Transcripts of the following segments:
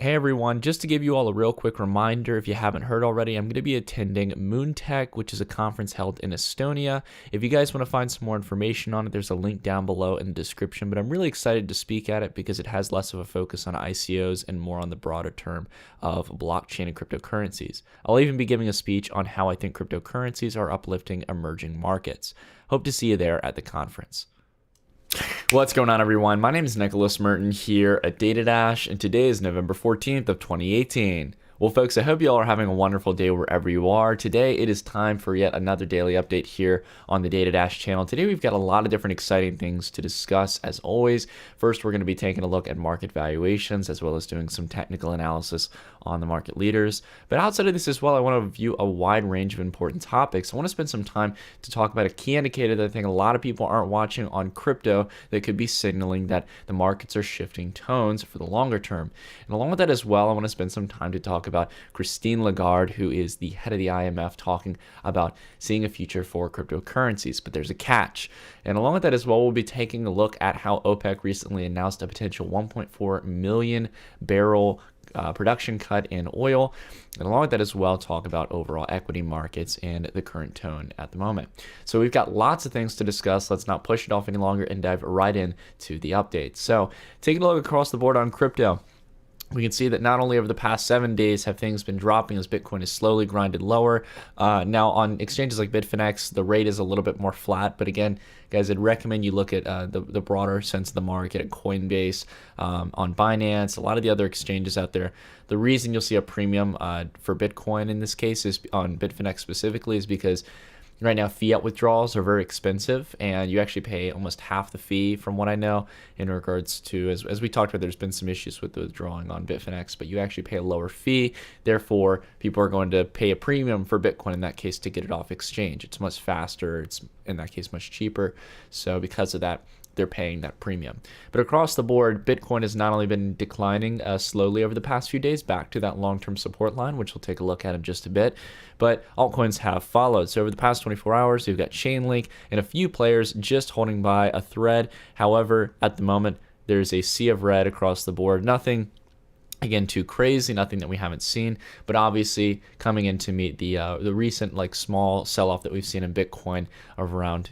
Hey everyone, just to give you all a real quick reminder, if you haven't heard already, I'm going to be attending MoonTech, which is a conference held in Estonia. If you guys want to find some more information on it, there's a link down below in the description, but I'm really excited to speak at it because it has less of a focus on ICOs and more on the broader term of blockchain and cryptocurrencies. I'll even be giving a speech on how I think cryptocurrencies are uplifting emerging markets. Hope to see you there at the conference. What's going on, everyone? My name is Nicholas Merton here at DataDash, and today is November 14th of 2018. Well, folks, I hope you all are having a wonderful day wherever you are. Today, it is time for yet another daily update here on the DataDash channel. Today, we've got a lot of different exciting things to discuss, as always. First, we're going to be taking a look at market valuations, as well as doing some technical analysis on the market leaders. But outside of this as well, I want to review a wide range of important topics. I want to spend some time to talk about a key indicator that I think a lot of people aren't watching on crypto that could be signaling that the markets are shifting tones for the longer term. And along with that as well, I want to spend some time to talk about Christine Lagarde, who is the head of the IMF, talking about seeing a future for cryptocurrencies. But there's a catch. And along with that as well, we'll be taking a look at how OPEC recently announced a potential 1.4 million barrel production cut in oil, and along with that as well, talk about overall equity markets and the current tone at the moment. So we've got lots of things to discuss. Let's not push it off any longer and dive right into the updates. So taking a look across the board on crypto, we can see that not only over the past 7 days have things been dropping as Bitcoin is slowly grinded lower. Now on exchanges like Bitfinex, the rate is a little bit more flat. But again, guys, I'd recommend you look at the broader sense of the market at Coinbase, on Binance, a lot of the other exchanges out there. The reason you'll see a premium for Bitcoin in this case is on Bitfinex specifically is because right now, fiat withdrawals are very expensive, and you actually pay almost half the fee from what I know in regards to, as we talked about, there's been some issues with the withdrawing on Bitfinex, but you actually pay a lower fee. Therefore, people are going to pay a premium for Bitcoin in that case to get it off exchange. It's much faster. It's, in that case, much cheaper. So because of that, they're paying that premium. But across the board, Bitcoin has not only been declining slowly over the past few days back to that long-term support line, which we'll take a look at in just a bit, but altcoins have followed. So over the past 24 hours, you've got Chainlink and a few players just holding by a thread. However, at the moment, there's a sea of red across the board. Nothing again too crazy, nothing that we haven't seen, but obviously coming in to meet the recent small sell-off that we've seen in Bitcoin of around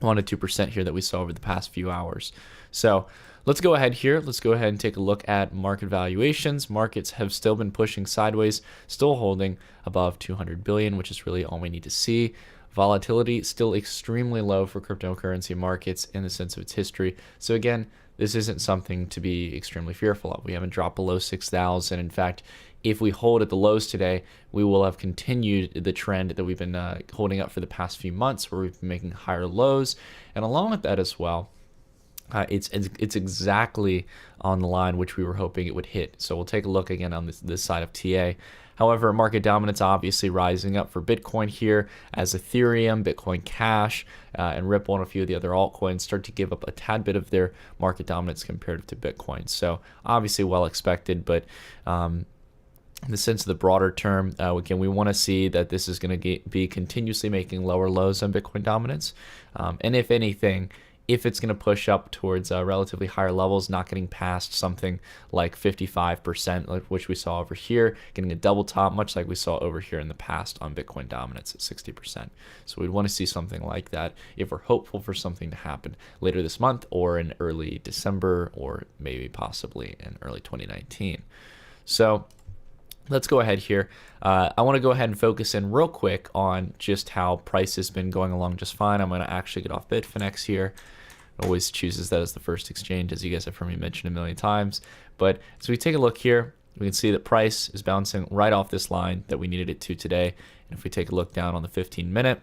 1 to 2% here that we saw over the past few hours. So let's go ahead here. Let's go ahead and take a look at market valuations. Markets have still been pushing sideways, still holding above 200 billion, which is really all we need to see. Volatility still extremely low for cryptocurrency markets in the sense of its history. So again, this isn't something to be extremely fearful of. We haven't dropped below 6,000. In fact, if we hold at the lows today, we will have continued the trend that we've been holding up for the past few months, where we've been making higher lows. And along with that as well, it's exactly on the line which we were hoping it would hit. So we'll take a look again on this side of TA. However, market dominance obviously rising up for Bitcoin here as Ethereum, Bitcoin Cash, and Ripple and a few of the other altcoins start to give up a tad bit of their market dominance compared to Bitcoin. So obviously well expected, but in the sense of the broader term, again, we want to see that this is going to be continuously making lower lows on Bitcoin dominance. And if anything, if it's going to push up towards relatively higher levels, not getting past something like 55%, which we saw over here, getting a double top, much like we saw over here in the past on Bitcoin dominance at 60%. So we'd want to see something like that if we're hopeful for something to happen later this month or in early December or maybe possibly in early 2019. So let's go ahead here. I want to go ahead and focus in real quick on just how price has been going along just fine. I'm going to actually get off Bitfinex here. It always chooses that as the first exchange, as you guys have heard me mention a million times. But as we take a look here, we can see that price is bouncing right off this line that we needed it to today. And if we take a look down on the 15-minute,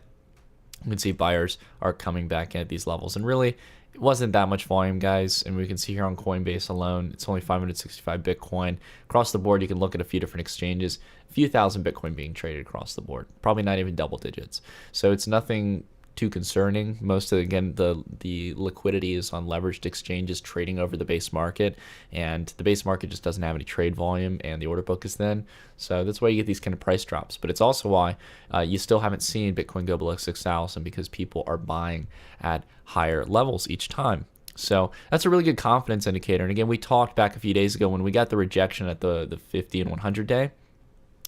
we can see buyers are coming back in at these levels. And really, it wasn't that much volume, guys, and we can see here on Coinbase alone, it's only 565 Bitcoin. Across the board, you can look at a few different exchanges, a few thousand Bitcoin being traded across the board, probably not even double digits. So it's nothing too concerning. Most of, again, the liquidity is on leveraged exchanges trading over the base market, and the base market just doesn't have any trade volume, and the order book is thin. So that's why you get these kind of price drops. But it's also why you still haven't seen Bitcoin go below 6,000, because people are buying at higher levels each time. So that's a really good confidence indicator. And again, we talked back a few days ago when we got the rejection at the 50 and 100 day.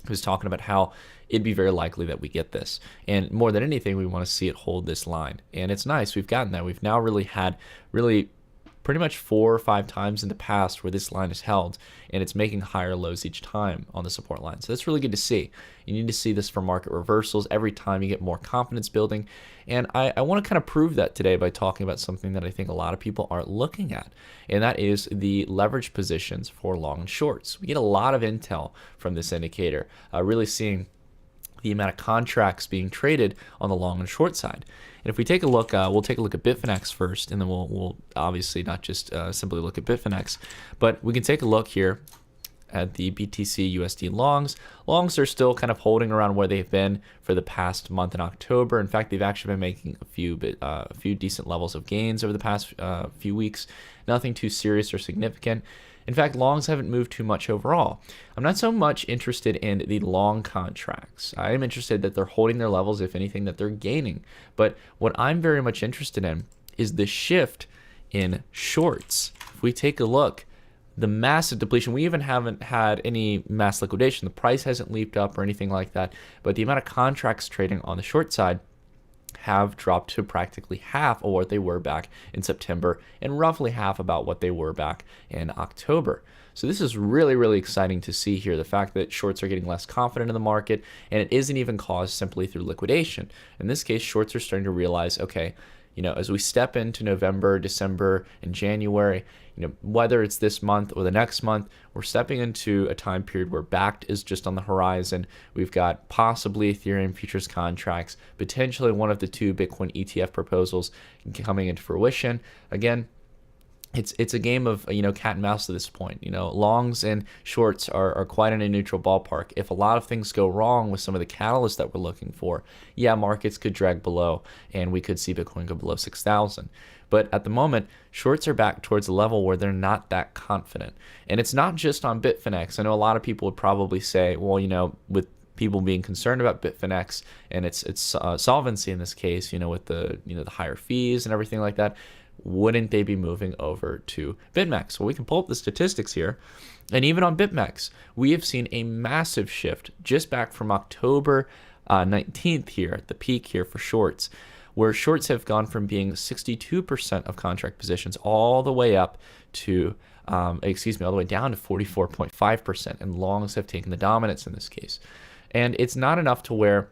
I was talking about how it'd be very likely that we get this. And more than anything, we want to see it hold this line. And it's nice. We've gotten that. We've now really had pretty much 4 or 5 times in the past where this line is held, and it's making higher lows each time on the support line. So that's really good to see. You need to see this for market reversals every time you get more confidence building. And I want to kind of prove that today by talking about something that I think a lot of people aren't looking at, and that is the leverage positions for long and shorts. We get a lot of intel from this indicator, really seeing the amount of contracts being traded on the long and short side. And if we take a look, we'll take a look at Bitfinex first, and then we'll obviously not just simply look at Bitfinex, but we can take a look here at the BTC USD longs. Longs are still kind of holding around where they've been for the past month in October. In fact, they've actually been making a few decent levels of gains over the past few weeks. Nothing too serious or significant. In fact, longs haven't moved too much overall. I'm not so much interested in the long contracts. I am interested that they're holding their levels, if anything, that they're gaining. But what I'm very much interested in is the shift in shorts. If we take a look, the massive depletion, we even haven't had any mass liquidation. The price hasn't leaped up or anything like that, but the amount of contracts trading on the short side have dropped to practically half of what they were back in September and roughly half about what they were back in October. So this is really, really exciting to see here, the fact that shorts are getting less confident in the market, and it isn't even caused simply through liquidation. In this case, shorts are starting to realize, okay, as we step into November, December, and January, whether it's this month or the next month, we're stepping into a time period where backed is just on the horizon. We've got possibly Ethereum futures contracts, potentially one of the 2 Bitcoin ETF proposals coming into fruition. Again, it's a game of cat and mouse at this point. Longs and shorts are quite in a neutral ballpark. If a lot of things go wrong with some of the catalysts that we're looking for, yeah, markets could drag below and we could see Bitcoin go below 6,000. But at the moment, shorts are back towards a level where they're not that confident. And it's not just on Bitfinex. I know a lot of people would probably say, well, with people being concerned about Bitfinex and its solvency in this case, with the the higher fees and everything like that, wouldn't they be moving over to BitMEX? Well, we can pull up the statistics here. And even on BitMEX, we have seen a massive shift just back from October 19th here at the peak here for shorts, where shorts have gone from being 62% of contract positions all the way up to, all the way down to 44.5%. And longs have taken the dominance in this case. And it's not enough to where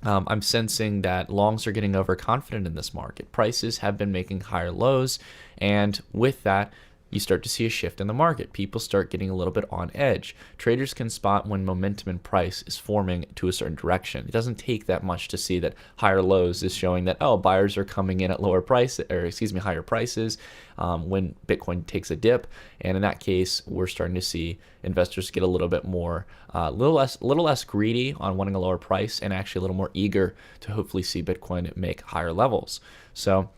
I'm sensing that longs are getting overconfident in this market. Prices have been making higher lows, and with that, you start to see a shift in the market. People start getting a little bit on edge. Traders can spot when momentum in price is forming to a certain direction. It doesn't take that much to see that higher lows is showing that, buyers are coming in at higher prices when Bitcoin takes a dip. And in that case, we're starting to see investors get a little bit more, a little less greedy on wanting a lower price and actually a little more eager to hopefully see Bitcoin make higher levels. So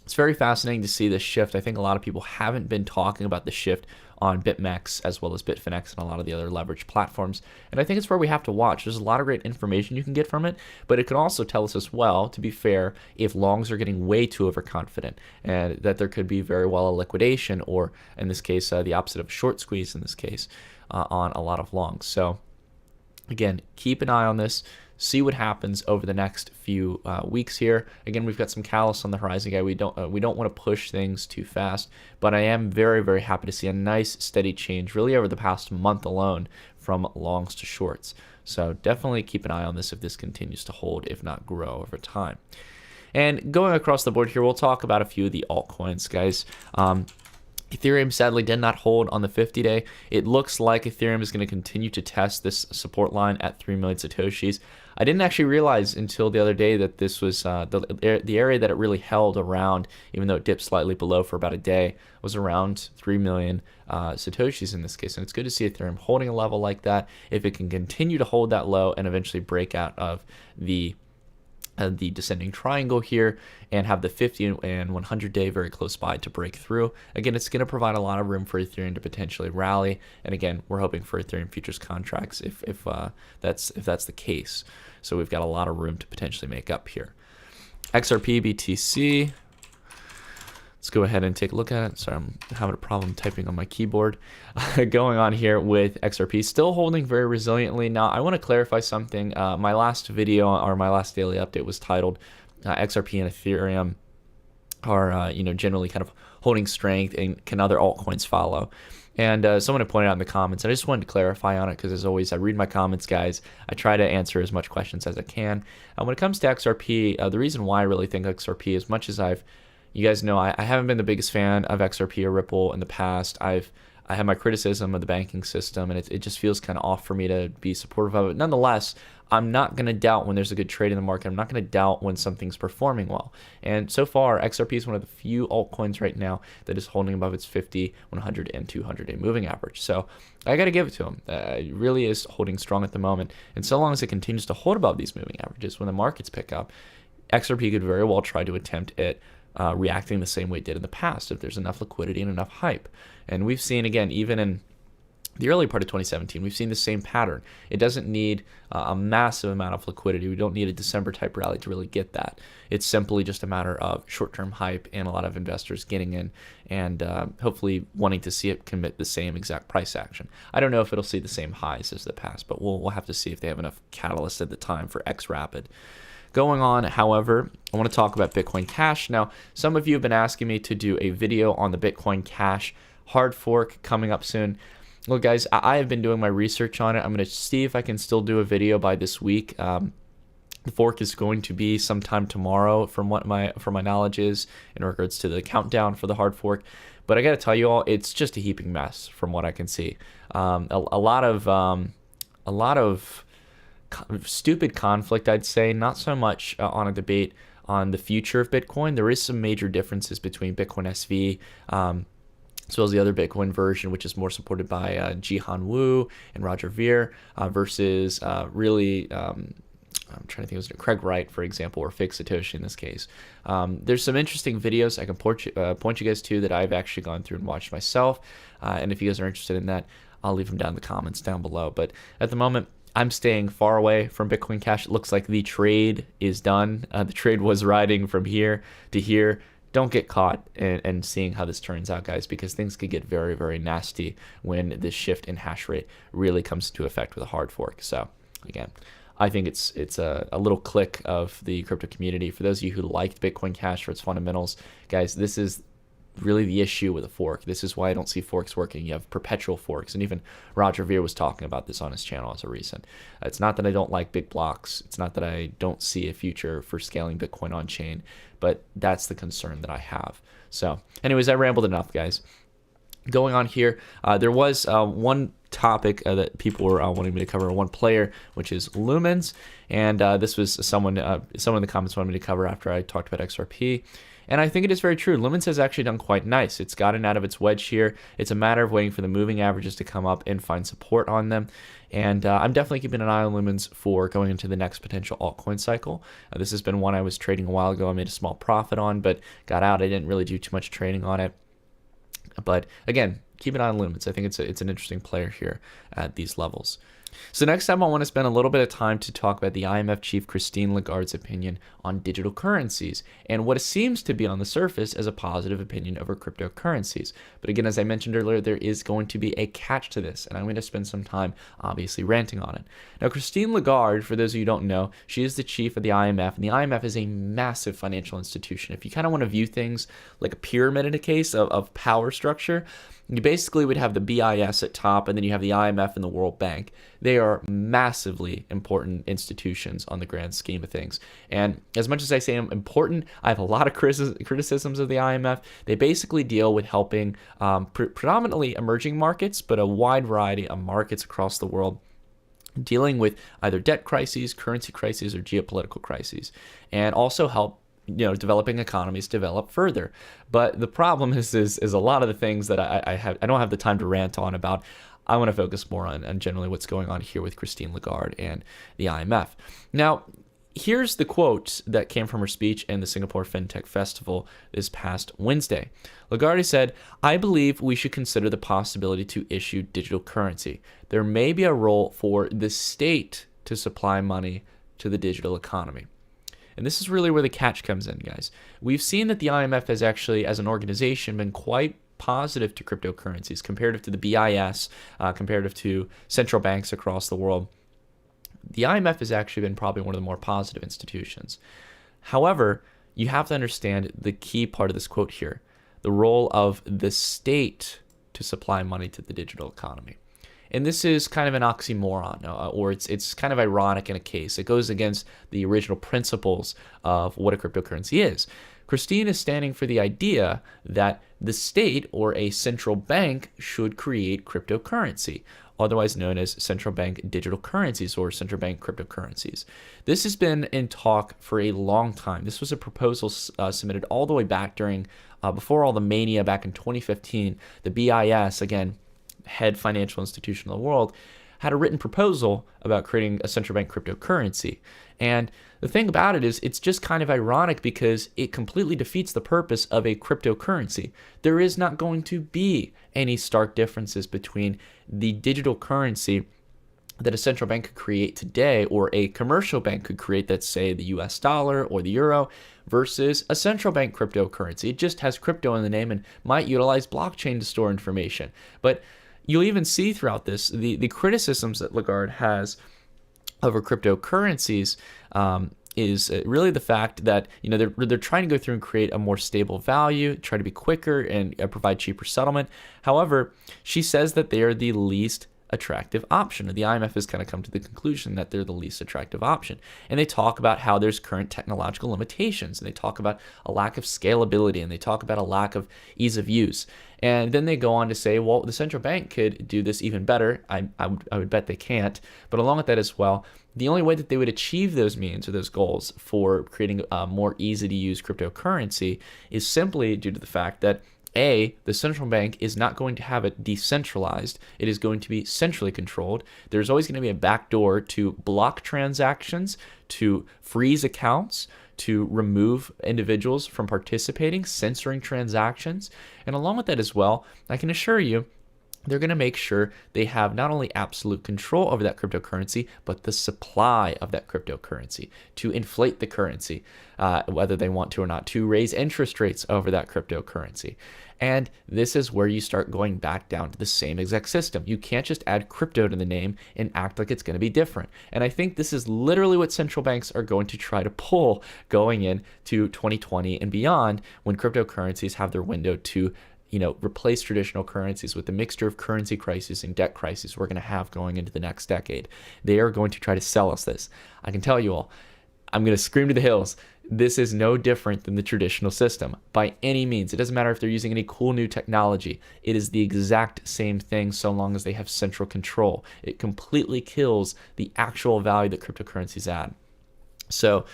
it's very fascinating to see this shift. I think a lot of people haven't been talking about the shift on BitMEX as well as Bitfinex and a lot of the other leverage platforms. And I think it's where we have to watch. There's a lot of great information you can get from it, but it can also tell us as well, to be fair, if longs are getting way too overconfident and that there could be very well a liquidation, or in this case, the opposite of a short squeeze in this case, on a lot of longs. So again, keep an eye on this. See what happens over the next few weeks here. Again, we've got some catalysts on the horizon, guy. We don't want to push things too fast, but I am very, very happy to see a nice steady change really over the past month alone from longs to shorts. So definitely keep an eye on this if this continues to hold, if not grow over time. And going across the board here, we'll talk about a few of the altcoins, guys. Ethereum sadly did not hold on the 50-day. It looks like Ethereum is going to continue to test this support line at 3 million Satoshis. I didn't actually realize until the other day that this was the area that it really held around, even though it dipped slightly below for about a day, was around 3 million Satoshis in this case. And it's good to see Ethereum holding a level like that. If it can continue to hold that low and eventually break out of the descending triangle here and have the 50 and 100 day very close by to break through. Again, it's going to provide a lot of room for Ethereum to potentially rally. And again, we're hoping for Ethereum futures contracts if that's the case. So we've got a lot of room to potentially make up here. XRP, BTC. Let's go ahead and take a look at it. Sorry, I'm having a problem typing on my keyboard. Going on here with XRP, still holding very resiliently. Now, I want to clarify something. My last video or my last daily update was titled XRP and Ethereum are generally kind of holding strength, and can other altcoins follow? And someone had pointed out in the comments, and I just wanted to clarify on it because, as always, I read my comments, guys. I try to answer as much questions as I can. When it comes to XRP, the reason why I really think XRP, as much as you guys know, I haven't been the biggest fan of XRP or Ripple in the past. I have my criticism of the banking system, and it just feels kind of off for me to be supportive of it. Nonetheless, I'm not going to doubt when there's a good trade in the market. I'm not going to doubt when something's performing well. And so far, XRP is one of the few altcoins right now that is holding above its 50, 100, and 200-day moving average. So I got to give it to him. It really is holding strong at the moment. And so long as it continues to hold above these moving averages, when the markets pick up, XRP could very well try to attempt at reacting the same way it did in the past if there's enough liquidity and enough hype. And we've seen, again, even in the early part of 2017, we've seen the same pattern. It doesn't need a massive amount of liquidity. We don't need a December type rally to really get that. It's simply just a matter of short-term hype and a lot of investors getting in and hopefully wanting to see it commit the same exact price action. I don't know if it'll see the same highs as the past, but we'll have to see if they have enough catalyst at the time for XRapid. Going on, however, I want to talk about Bitcoin Cash. Now, some of you have been asking me to do a video on the Bitcoin Cash hard fork coming up soon. Look, guys, I have been doing my research on it. I'm going to see if I can still do a video by this week. The fork is going to be sometime tomorrow, from what my knowledge is, in regards to the countdown for the hard fork. But I got to tell you all, it's just a heaping mess from what I can see. A lot of stupid conflict, I'd say. Not so much on a debate on the future of Bitcoin. There is some major differences between Bitcoin SV, as well as the other Bitcoin version, which is more supported by Jihan Wu and Roger Ver, versus I'm trying to think, was it Craig Wright, for example, or Fake Satoshi in this case. There's some interesting videos I can point you guys to that I've actually gone through and watched myself. And if you guys are interested in that, I'll leave them down in the comments down below. But at the moment, I'm staying far away from Bitcoin Cash. It looks like the trade is done. The trade was riding from here to here. Don't get caught in seeing how this turns out, guys, because things could get very, very nasty when this shift in hash rate really comes into effect with a hard fork. So, again, I think it's a little click of the crypto community. For those of you who liked Bitcoin Cash for its fundamentals, guys, this is really the issue with a fork. This is why I don't see forks working. You have perpetual forks, and even Roger Ver was talking about this on his channel as a recent. It's not that I don't like big blocks. It's not that I don't see a future for scaling Bitcoin on chain, but that's the concern that I have. So anyways, I rambled enough, guys. Going on here, there was one topic that people were wanting me to cover, one player, which is Lumens, and this was someone in the comments wanted me to cover after I talked about XRP. And I think it is very true. Lumens has actually done quite nice. It's gotten out of its wedge here. It's a matter of waiting for the moving averages to come up and find support on them. And I'm definitely keeping an eye on Lumens for going into the next potential altcoin cycle. This has been one I was trading a while ago. I made a small profit on, but got out. I didn't really do too much trading on it. But again, keep an eye on Lumens. I think it's an interesting player here at these levels. So next time I want to spend a little bit of time to talk about the IMF chief Christine Lagarde's opinion on digital currencies and what it seems to be on the surface as a positive opinion over cryptocurrencies. But again, as I mentioned earlier, there is going to be a catch to this, and I'm going to spend some time obviously ranting on it. Now, Christine Lagarde, for those of you who don't know, she is the chief of the IMF, and the IMF is a massive financial institution. If you kind of want to view things like a pyramid in a case of power structure, you basically would have the BIS at top, and then you have the IMF and the World Bank. They are massively important institutions on the grand scheme of things. And as much as I say I'm important, I have a lot of criticisms of the IMF. They basically deal with helping predominantly emerging markets, but a wide variety of markets across the world, dealing with either debt crises, currency crises, or geopolitical crises, and also help developing economies develop further. But the problem is a lot of the things that I don't have the time to rant on about. I want to focus more on generally what's going on here with Christine Lagarde and the IMF. Now, here's the quote that came from her speech in the Singapore FinTech Festival this past Wednesday. Lagarde said, "I believe we should consider the possibility to issue digital currency. There may be a role for the state to supply money to the digital economy." And this is really where the catch comes in, guys. We've seen that the IMF has actually, as an organization, been quite positive to cryptocurrencies, comparative to the BIS, comparative to central banks across the world. The IMF has actually been probably one of the more positive institutions. However, you have to understand the key part of this quote here, the role of the state to supply money to the digital economy. And this is kind of an oxymoron, or it's kind of ironic in a case. It goes against the original principles of what a cryptocurrency is. Christine is standing for the idea that the state or a central bank should create cryptocurrency, otherwise known as central bank digital currencies or central bank cryptocurrencies. This has been in talk for a long time. This was a proposal submitted all the way back during, before all the mania back in 2015. The BIS, again, head financial institution in the world, had a written proposal about creating a central bank cryptocurrency. And the thing about it is it's just kind of ironic because it completely defeats the purpose of a cryptocurrency. There is not going to be any stark differences between the digital currency that a central bank could create today or a commercial bank could create, that's say the US dollar or the euro, versus a central bank cryptocurrency. It just has crypto in the name and might utilize blockchain to store information. But you'll even see throughout this the criticisms that Lagarde has over cryptocurrencies is really the fact that they're trying to go through and create a more stable value, try to be quicker and provide cheaper settlement. However, she says that they are the least attractive option. The IMF has kind of come to the conclusion that they're the least attractive option. And they talk about how there's current technological limitations, and they talk about a lack of scalability, and they talk about a lack of ease of use. And then they go on to say, well, the central bank could do this even better. I would bet they can't. But along with that as well, the only way that they would achieve those means or those goals for creating a more easy to use cryptocurrency is simply due to the fact that the central bank is not going to have it decentralized. It is going to be centrally controlled. There's always going to be a backdoor to block transactions, to freeze accounts, to remove individuals from participating, censoring transactions. And along with that as well, I can assure you, they're going to make sure they have not only absolute control over that cryptocurrency, but the supply of that cryptocurrency to inflate the currency, whether they want to or not, to raise interest rates over that cryptocurrency. And this is where you start going back down to the same exact system. You can't just add crypto to the name and act like it's going to be different. And I think this is literally what central banks are going to try to pull going into 2020 and beyond, when cryptocurrencies have their window to replace traditional currencies with the mixture of currency crisis and debt crisis we're going to have going into the next decade. They are going to try to sell us this. I can tell you all, I'm going to scream to the hills. This is no different than the traditional system by any means. It doesn't matter if they're using any cool new technology. It is the exact same thing so long as they have central control. It completely kills the actual value that cryptocurrencies add. So,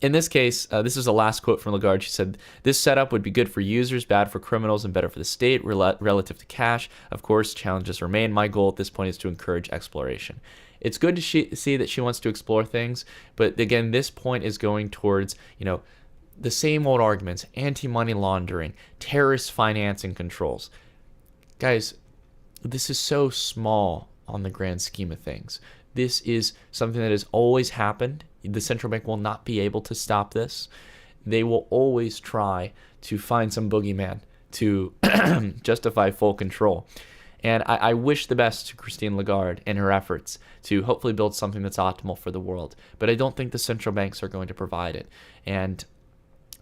in this case, this is the last quote from Lagarde. She said, "This setup would be good for users, bad for criminals, and better for the state relative to cash. Of course, challenges remain. My goal at this point is to encourage exploration." It's good to see that she wants to explore things, but again, this point is going towards, the same old arguments: anti-money laundering, terrorist financing controls. Guys, this is so small on the grand scheme of things. This is something that has always happened. The central bank will not be able to stop this. They will always try to find some boogeyman to justify full control. And I wish the best to Christine Lagarde in her efforts to hopefully build something that's optimal for the world. But I don't think the central banks are going to provide it. And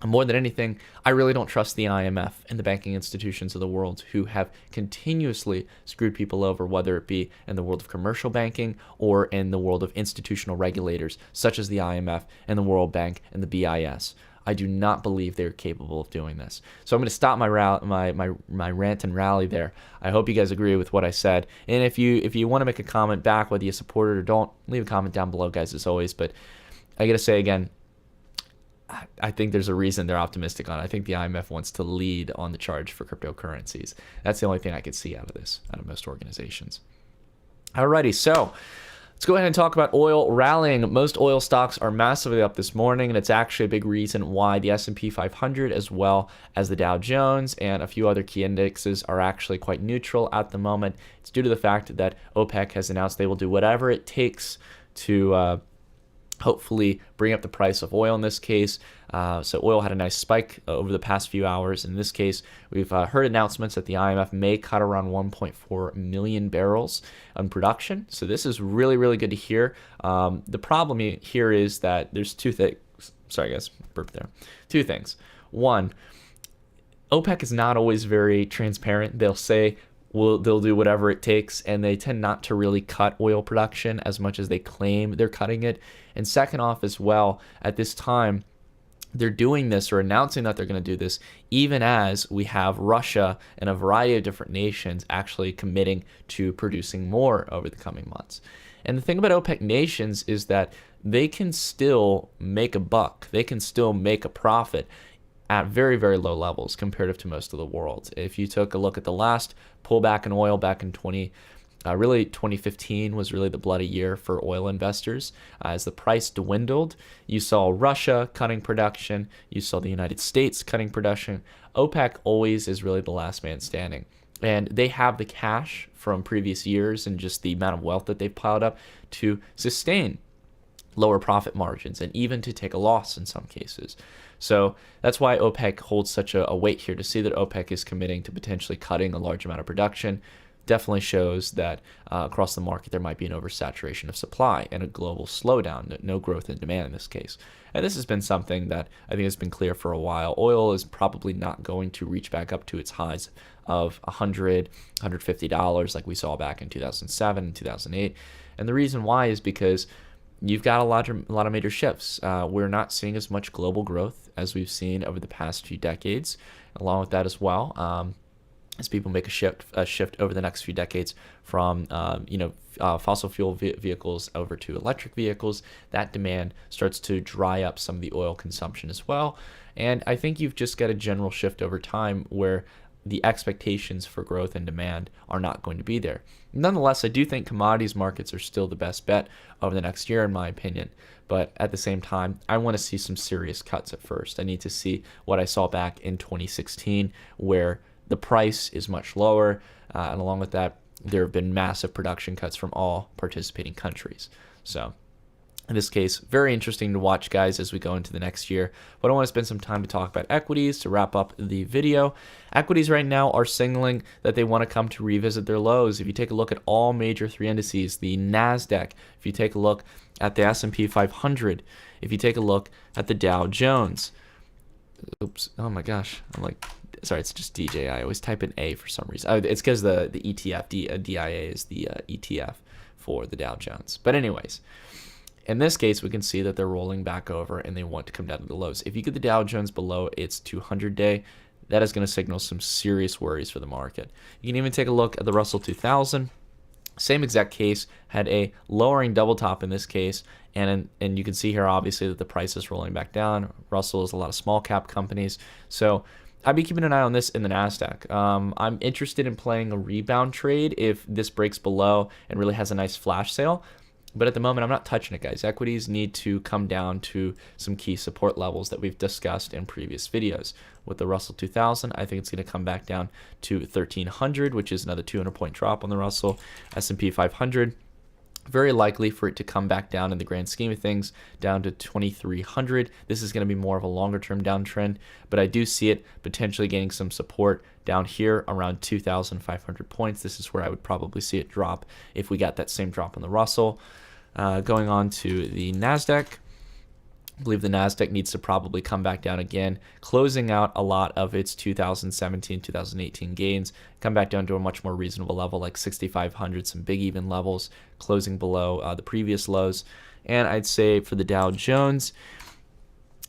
more than anything, I really don't trust the IMF and the banking institutions of the world who have continuously screwed people over, whether it be in the world of commercial banking or in the world of institutional regulators, such as the IMF and the World Bank and the BIS. I do not believe they're capable of doing this. So I'm going to stop my rant and rally there. I hope you guys agree with what I said. And if you want to make a comment back, whether you support it or don't, leave a comment down below, guys, as always. But I got to say again, I think there's a reason they're optimistic on it. I think the IMF wants to lead on the charge for cryptocurrencies. That's the only thing I could see out of this, out of most organizations. Alrighty, so let's go ahead and talk about oil rallying. Most oil stocks are massively up this morning, and it's actually a big reason why the S&P 500 as well as the Dow Jones and a few other key indexes are actually quite neutral at the moment. It's due to the fact that OPEC has announced they will do whatever it takes to hopefully bring up the price of oil in this case. So oil had a nice spike over the past few hours. In this case, we've heard announcements that the IMF may cut around 1.4 million barrels on production. So this is really, really good to hear. The problem here is that there's two things. Sorry, guys, burp there. Two things. One, OPEC is not always very transparent. They'll say, they'll do whatever it takes, and they tend not to really cut oil production as much as they claim they're cutting it. And second off as well, at this time, they're doing this or announcing that they're going to do this even as we have Russia and a variety of different nations actually committing to producing more over the coming months. And the thing about OPEC nations is that they can still make a buck. They can still make a profit at very, very low levels comparative to most of the world. If you took a look at the last pullback in oil back in 2015 was really the bloody year for oil investors. As the price dwindled, you saw Russia cutting production, you saw the United States cutting production. OPEC always is really the last man standing. And they have the cash from previous years and just the amount of wealth that they've piled up to sustain lower profit margins and even to take a loss in some cases. So that's why OPEC holds such a weight here. To see that OPEC is committing to potentially cutting a large amount of production definitely shows that across the market there might be an oversaturation of supply and a global slowdown, no growth in demand in this case. And this has been something that I think has been clear for a while. Oil is probably not going to reach back up to its highs of $100, $150 like we saw back in 2007 and 2008. And the reason why is because you've got a lot of major shifts. We're not seeing as much global growth as we've seen over the past few decades. Along with that as well, as people make a shift over the next few decades from fossil fuel vehicles over to electric vehicles, that demand starts to dry up some of the oil consumption as well. And I think you've just got a general shift over time where the expectations for growth and demand are not going to be there. Nonetheless, I do think commodities markets are still the best bet over the next year, in my opinion. But at the same time, I want to see some serious cuts at first. I need to see what I saw back in 2016, where the price is much lower. And along with that, there have been massive production cuts from all participating countries. So in this case, very interesting to watch, guys, as we go into the next year. But I want to spend some time to talk about equities to wrap up the video. Equities right now are signaling that they want to come to revisit their lows. If you take a look at all major 3 indices, the NASDAQ, if you take a look at the S&P 500, if you take a look at the Dow Jones, oops, oh my gosh, sorry, it's just DJ. I always type in A for some reason. Oh, it's because the ETF, DIA is the ETF for the Dow Jones. But anyways, in this case, we can see that they're rolling back over and they want to come down to the lows. If you get the Dow Jones below its 200-day, that is going to signal some serious worries for the market. You can even take a look at the Russell 2000. Same exact case, had a lowering double top in this case, and you can see here obviously that the price is rolling back down. Russell is a lot of small cap companies, so I'd be keeping an eye on this in the NASDAQ. I'm interested in playing a rebound trade if this breaks below and really has a nice flash sale. But at the moment, I'm not touching it, guys. Equities need to come down to some key support levels that we've discussed in previous videos. With the Russell 2000, I think it's going to come back down to 1,300, which is another 200-point drop on the Russell. S&P 500, very likely for it to come back down in the grand scheme of things, down to 2,300. This is going to be more of a longer-term downtrend, but I do see it potentially gaining some support down here around 2,500 points. This is where I would probably see it drop if we got that same drop on the Russell. Going on to the NASDAQ, I believe the NASDAQ needs to probably come back down again, closing out a lot of its 2017, 2018 gains, come back down to a much more reasonable level like 6,500, some big even levels, closing below the previous lows. And I'd say for the Dow Jones,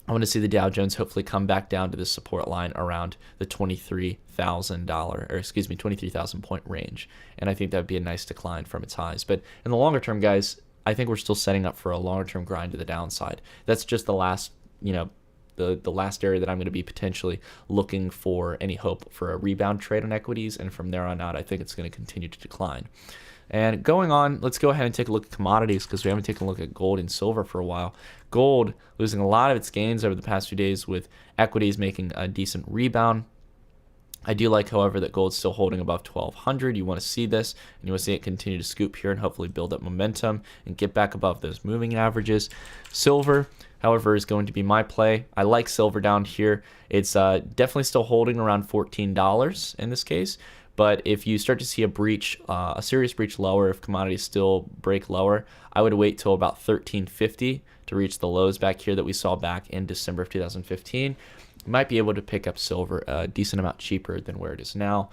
I want to see the Dow Jones hopefully come back down to the support line around the $23,000 point range. And I think that would be a nice decline from its highs. But in the longer term, guys, I think we're still setting up for a longer term grind to the downside. That's just the last, the last area that I'm going to be potentially looking for any hope for a rebound trade on equities. And from there on out, I think it's going to continue to decline. And going on, let's go ahead and take a look at commodities because we haven't taken a look at gold and silver for a while. Gold losing a lot of its gains over the past few days with equities making a decent rebound. I do like, however, that gold's still holding above 1200. You want to see this, and you want to see it continue to scoop here and hopefully build up momentum and get back above those moving averages. Silver, however, is going to be my play. I like silver down here. It's definitely still holding around $14 in this case. But if you start to see a breach, a serious breach lower, if commodities still break lower, I would wait till about 1350 to reach the lows back here that we saw back in December of 2015. You might be able to pick up silver a decent amount cheaper than where it is now.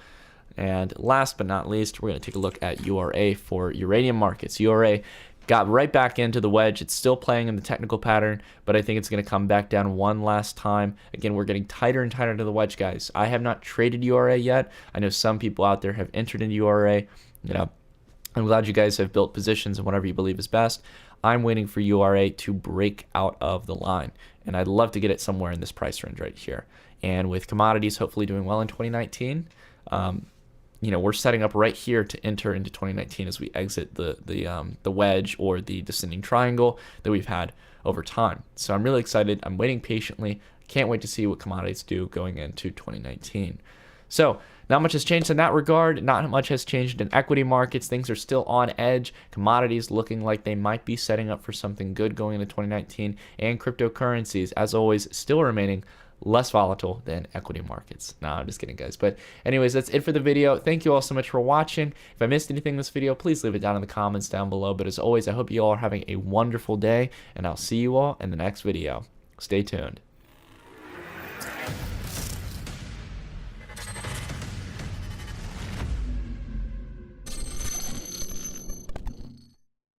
And last but not least, we're going to take a look at URA for uranium markets. URA got right back into the wedge. It's still playing in the technical pattern, but I think it's going to come back down one last time. Again, we're getting tighter and tighter to the wedge, guys. I have not traded URA yet. I know some people out there have entered into URA. I'm glad you guys have built positions in whatever you believe is best. I'm waiting for URA to break out of the line, and I'd love to get it somewhere in this price range right here. And with commodities hopefully doing well in 2019, we're setting up right here to enter into 2019 as we exit the wedge or the descending triangle that we've had over time. So I'm really excited. I'm waiting patiently. Can't wait to see what commodities do going into 2019. So not much has changed in that regard. Not much has changed in equity markets. Things are still on edge. Commodities looking like they might be setting up for something good going into 2019. And cryptocurrencies, as always, still remaining less volatile than equity markets. No, I'm just kidding, guys. But anyways, that's it for the video. Thank you all so much for watching. If I missed anything in this video, please leave it down in the comments down below. But as always, I hope you all are having a wonderful day, and I'll see you all in the next video. Stay tuned.